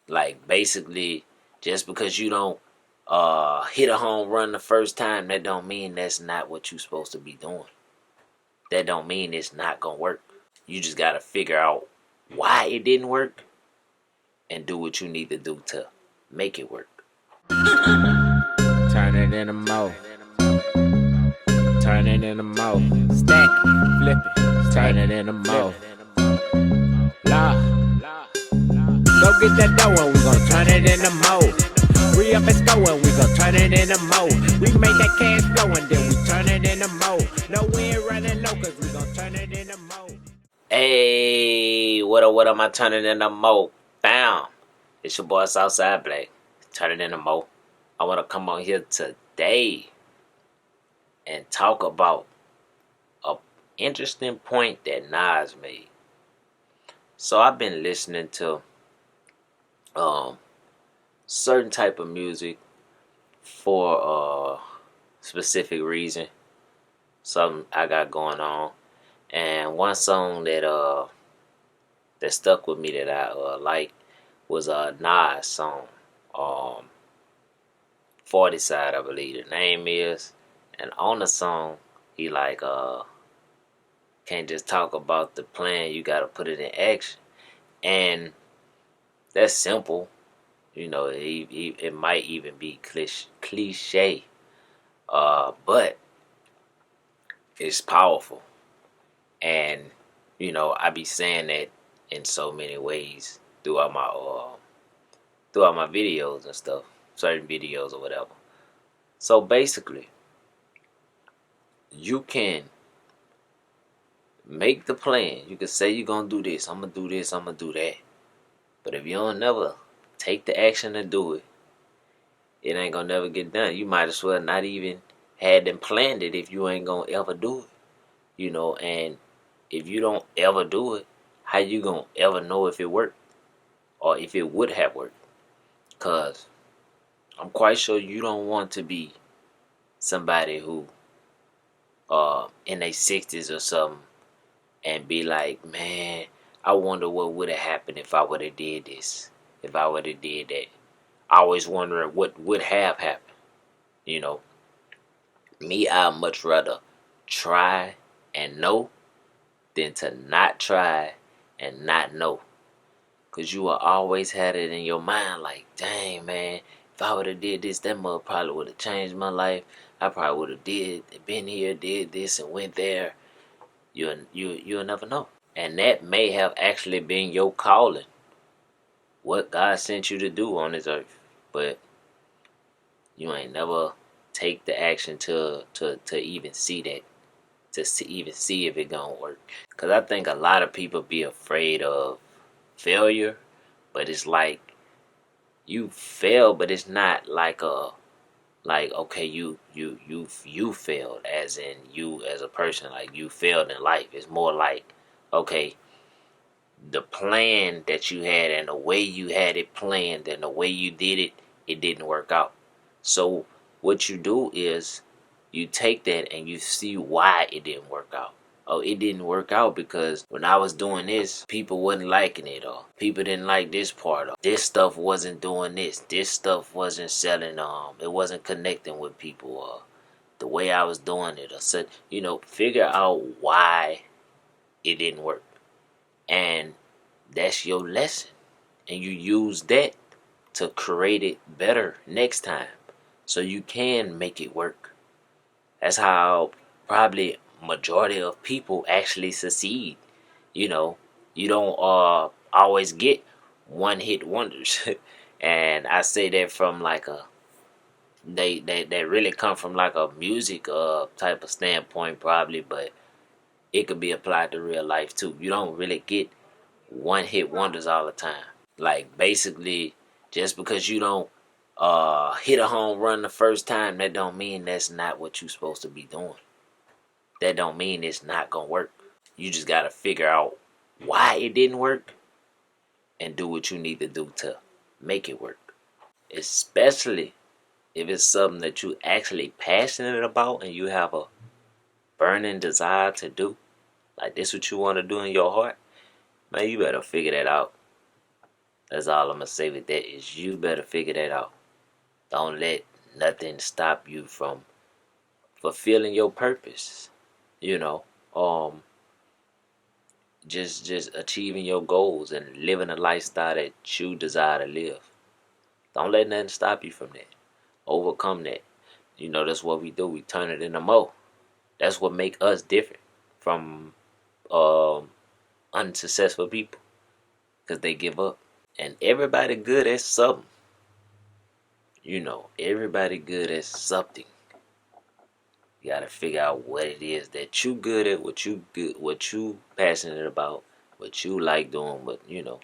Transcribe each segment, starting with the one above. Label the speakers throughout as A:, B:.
A: Like basically, just because you don't hit a home run the first time, that don't mean that's not what you're supposed to be doing. That don't mean it's not gonna work. You just gotta figure out why it didn't work and do what you need to do to make it work.
B: Turn it in a mo. Turn it in a mo. Stack it, flip it. Turn it in a mo. La. Go get that dough and we gon' turn it in a mo. Re up and go and we gon' turn it in a mo. We make that cash flow and then we turn it in a mo. No, we ain't running low cause we gon' turn it in a mo.
A: Hey, what am I turning into mo? Bam! It's your boy Southside Black. Turning into mo. I wanna come on here today and talk about a interesting point that Nas made. So I've been listening to certain type of music for a specific reason. Something I got going on. And one song that stuck with me that I like was a Nas song. 40 Side, I believe the name is. And on the song, he like can't just talk about the plan, you gotta put it in action. And that's simple. You know, it might even be cliche, but it's powerful. And you know, I be saying that in so many ways throughout my videos and stuff, certain videos or whatever. So basically, you can make the plan. You can say you're gonna do this, I'm gonna do this, I'm gonna do that. But if you don't never take the action to do it, it ain't gonna never get done. You might as well not even had them planned it if you ain't gonna ever do it. You know, and if you don't ever do it, how you gonna ever know if it worked or if it would have worked? Cause I'm quite sure you don't want to be somebody who in their 60s or something and be like, man, I wonder what would have happened if I would have did this, if I would have did that. Always wondering what would have happened. You know, me, I'd much rather try and know than to not try and not know. Cause you will always have it in your mind like, dang man, if I would have did this, that mother probably would have changed my life. I probably would have been here, did this, and went there. You'll never know. And that may have actually been your calling, what God sent you to do on this earth. But you ain't never take the action to even see that, to even see if it gonna work. Cause I think a lot of people be afraid of failure, but it's like you fail, but it's not like okay, you failed as in you as a person, like you failed in life. It's more like, okay, the plan that you had and the way you had it planned and the way you did it, it didn't work out. So what you do is you take that and you see why it didn't work out. Oh, it didn't work out because when I was doing this, people wasn't liking it, or people didn't like this part, or this stuff wasn't doing this, this stuff wasn't selling, it wasn't connecting with people, or the way I was doing it, or so, you know, figure out why it didn't work. And that's your lesson. And you use that to create it better next time so you can make it work. That's how probably majority of people actually succeed. You know, you don't always get one hit wonders. And I say that from like a they really come from like a music type of standpoint probably, but it could be applied to real life too. You don't really get one hit wonders all the time. Like basically, just because you don't hit a home run the first time, that don't mean that's not what you're supposed to be doing. That don't mean it's not gonna work. You just gotta figure out why it didn't work and do what you need to do to make it work. Especially if it's something that you actually passionate about and you have a burning desire to do. Like this what you want to do in your heart, man, you better figure that out. That's all I'm gonna say with that is you better figure that out. Don't let nothing stop you from fulfilling your purpose. You know, um, just achieving your goals and living a lifestyle that you desire to live. Don't let nothing stop you from that. Overcome that. You know, that's what we do. We turn it into more. That's what make us different from um, unsuccessful people, because they give up. And everybody good at something. You know, everybody good at something. You gotta figure out what it is that you good at, what you passionate about, what you like doing,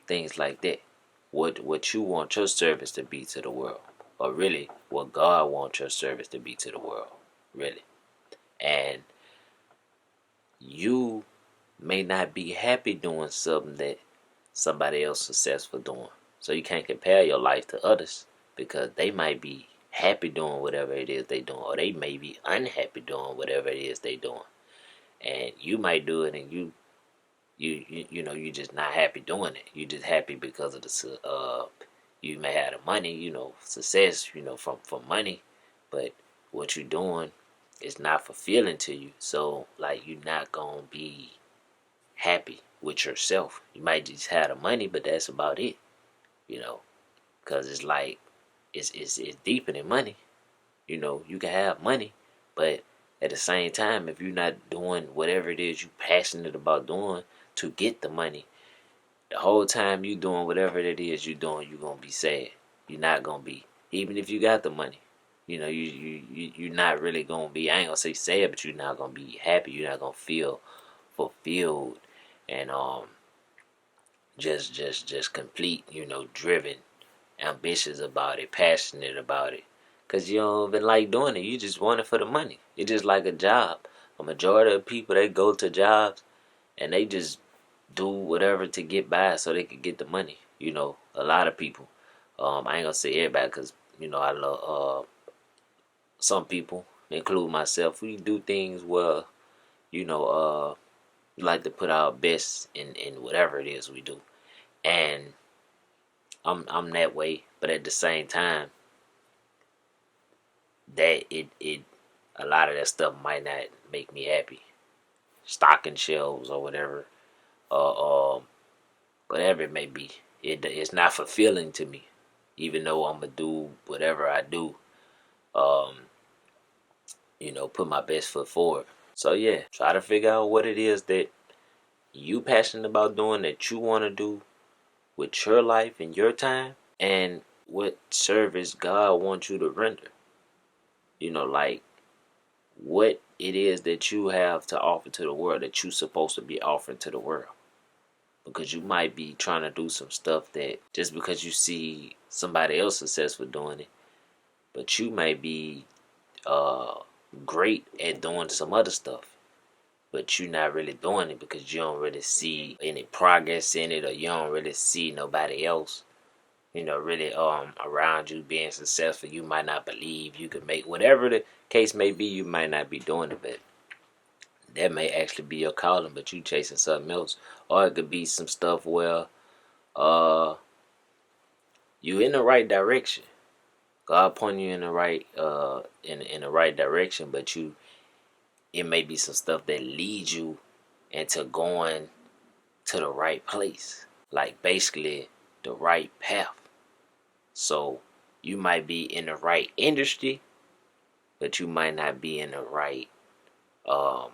A: things like that. What you want your service to be to the world, or really what God wants your service to be to the world, really. And you may not be happy doing something that somebody else successful doing. So you can't compare your life to others, because they might be happy doing whatever it is they doing, or they may be unhappy doing whatever it is they doing. And you might do it, and you just not happy doing it. You just happy because of the you may have the money, success, from money, but what you doing is not fulfilling to you. So like you're not gonna be happy with yourself. You might just have the money, but that's about it. You know, because it's like it's deeper than money. You can have money, but at the same time, if you're not doing whatever it is you're passionate about doing to get the money, the whole time you doing whatever it is you're doing, you're gonna be sad. You're not gonna be, even if you got the money. You're not really gonna be. I ain't gonna say sad, but you're not gonna be happy. You're not gonna feel fulfilled and just complete. Driven, ambitious about it, passionate about it. Cause you don't even like doing it. You just want it for the money. It's just like a job. A majority of people, they go to jobs and they just do whatever to get by so they can get the money. A lot of people. I ain't gonna say everybody, cause I love some people, include myself. We do things where you know we like to put our best in whatever it is we do, and I'm that way. But at the same time, that it a lot of that stuff might not make me happy. Stocking shelves or whatever, whatever it may be, it's not fulfilling to me. Even though I'm gonna do whatever I do, um, put my best foot forward. So yeah, try to figure out what it is that you passionate about doing, that you want to do with your life and your time, and what service God wants you to render. Like what it is that you have to offer to the world, that you're supposed to be offering to the world. Because you might be trying to do some stuff that just because you see somebody else successful doing it, but you might be uh, great at doing some other stuff, but you're not really doing it because you don't really see any progress in it, or you don't really see nobody else really around you being successful. You might not believe you can make, whatever the case may be. You might not be doing it, but that may actually be your calling, but you chasing something else. Or it could be some stuff where uh you in the right direction. God pointing you in the right in the right direction, but it may be some stuff that leads you into going to the right place. Like basically the right path. So you might be in the right industry, but you might not be in the right um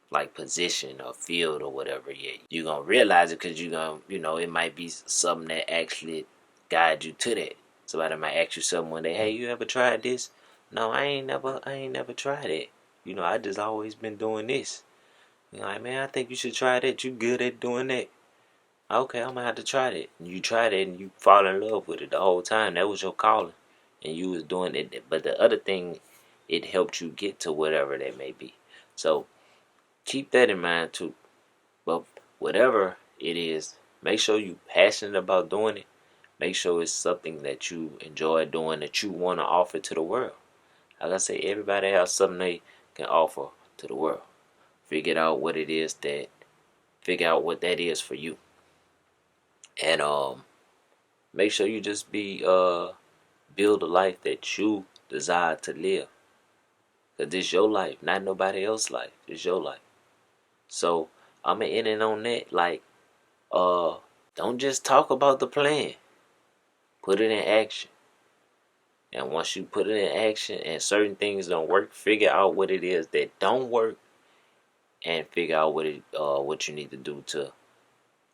A: like position or field or whatever yet. You're gonna realize it because you're gonna, it might be something that actually guide you to that. Somebody might ask you something one day, hey, you ever tried this? No, I ain't never tried it. I just always been doing this. You're like, man, I think you should try that. You good at doing that. Okay, I'm gonna have to try that. And you tried it and you fall in love with it the whole time. That was your calling. And you was doing it. But the other thing, it helped you get to whatever that may be. So keep that in mind too. But whatever it is, make sure you passionate about doing it. Make sure it's something that you enjoy doing, that you want to offer to the world. Like I say, everybody has something they can offer to the world. Figure out what it is figure out what that is for you. And Make sure you just build a life that you desire to live. Cause this your life, not nobody else's life. It's your life. So I'ma end it on that. Like, don't just talk about the plan. Put it in action. And once you put it in action and certain things don't work, figure out what it is that don't work and figure out what you need to do to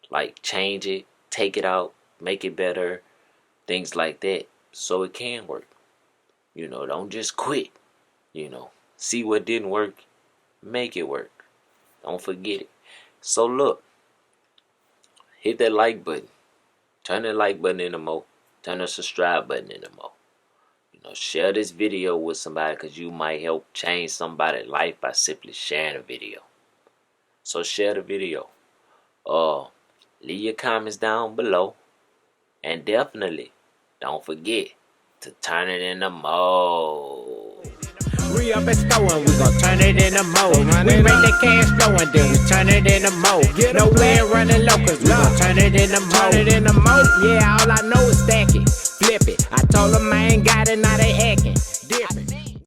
A: like change it, take it out, make it better, things like that, so it can work. Don't just quit. See what didn't work, make it work. Don't forget it. So look, hit that like button. Turn that like button into more. Turn the subscribe button into more. Share this video with somebody because you might help change somebody's life by simply sharing a video. So share the video. Leave your comments down below. And definitely don't forget to turn it into more.
B: We up and going, we gon' turn it into more. We make the cash flowing, then we turn it into more. Nowhere running low, cause we gon' turn it into more. Yeah, all I know.